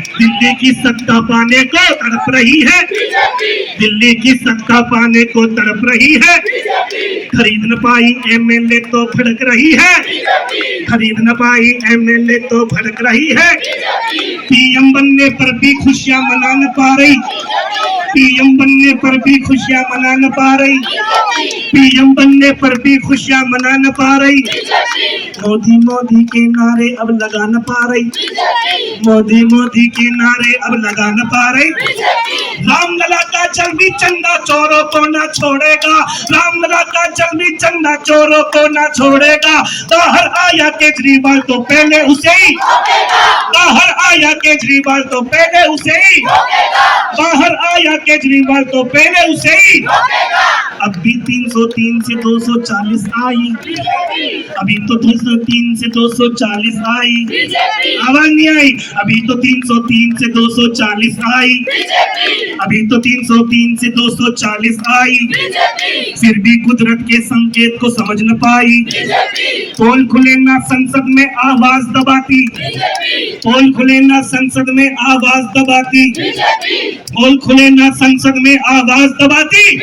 दिल्ली की सत्ता पाने को तड़प रही है, दिल्ली की सत्ता पाने को तड़प रही है। खरीद न पाई एमएलए तो भड़क रही है, खरीद न पाई एमएलए तो भड़क रही है। पीएम बनने पर भी खुशियां मना न पा रही, पीएम बनने पर भी खुशियां मना न पा रही, पीएम बनने पर भी खुशियां मना न पा रही। मोदी मोदी के नारे अब लगा न पा रही, मोदी मोदी के नारे अब लगा न पा रही। रामलला का जल भी चंदा चोरों को ना छोड़ेगा, रामलला का जल भी चंदा चोरों को ना छोड़ेगा। बाहर आया केजरीवाल तो पहले उसे ही, बाहर आया केजरीवाल तो पहले उसे ही, बाहर आया केजरीवाल तो पहले उसे ही। अब भी 303 से 240 आई, अभी तो 203 से 240 आई, आवाज नहीं आई। अभी तो 303 से 240 आई, अभी तो 303 से 240 आई, फिर भी कुदरत के संकेत को समझ न पाई। पोल खुले ना संसद में आवाज दबाती, पोल खुले ना संसद में आवाज दबाती, पोल खुले ना संसद में आवाज दबाती।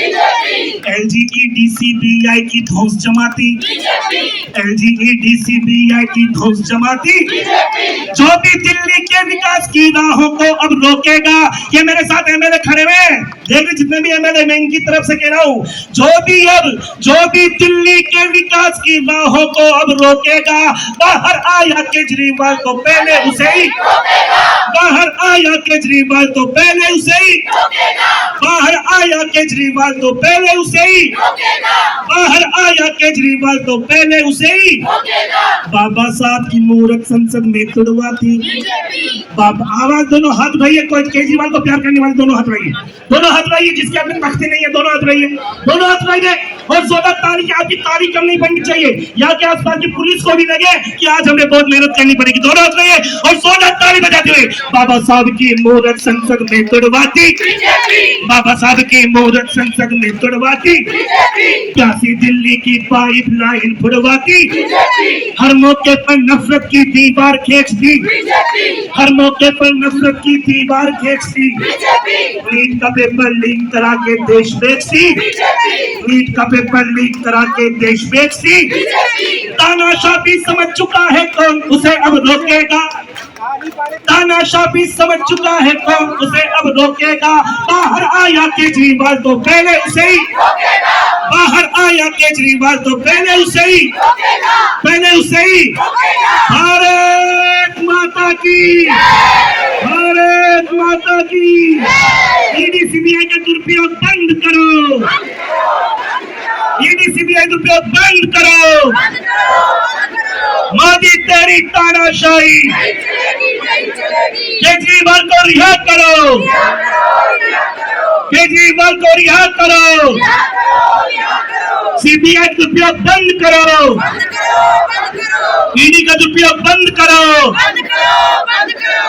एलजीईडी की धौंस जमाती, एलजीईडी की धौंस जमाती। जो भी दिल्ली के विकास की राहों को अब रोकेगा, ये मेरे साथ एमएलए खड़े हुए देख, जितने भी एमएलए मैं इनकी तरफ से कह रहा हूँ, जो भी दिल्ली के विकास की राहों को अब रोकेगा, बाहर आया केजरीवाल तो पहले उसे ही, बाहर आया केजरीवाल तो पहले उसे ही, बाहर आया केजरीवाल तो पहले उसे ही, बाहर आया केजरीवाल तो पहले उसे ही। बाबा साहब की मूर्त संसद में तुड़वाती, बाबा आवाज दोनों हाथ उठाइए, कोई केजरीवाल को प्यार करने वाले दोनों हाथ उठाइए, दोनों हाथ उठाइए, जिसके अपने तख्ते नहीं है दोनों हाथ उठाइए, दोनों हाथ उठाइए। और 16 तारीख आपकी तारीख कम नहीं बननी चाहिए, यहाँ के आसपास की पुलिस को भी लगे कि आज हमें बहुत मेहनत करनी पड़ेगी। दोनों हाथ उठाइए और 16 तारीख बजाते हुए बाबा साहब की मूर्त संसद में तुड़वाती, बाबा साहब की मूर्त संसद में तुड़वाती, प्यासी दिल्ली की पाइपलाइन फुड़वाती, हर मौके पर नफरत की दीवार खींचती, हर मौके पर नफरत की दीवार खींचती, नीट का पेपर लीक करा के देश बेचती, नीट का पेपर लीक करा के देश बेचती। तानाशाह भी समझ चुका है कौन उसे अब रोकेगा, तानाशाह भी समझ चुका है कौन उसे अब रोकेगा। बाहर आया केजरीवाल तो पहले उसे ही, बाहर आया केजरीवाल तो पहले उसे ही, पहले उसे ही। भारत माता की, भारत माता की। ईडी सीबीआई का दुरुपयोग बंद करो, ईडी सीबीआई दुरुपयोग बंद करो। मोदी तेरी तानाशाही, केजरीवाल को रिहा करो, केजरीवाल को रिहा करो, सीबीआई का दुरुपयोग बंद करो, ईडी का दुरुपयोग बंद करो।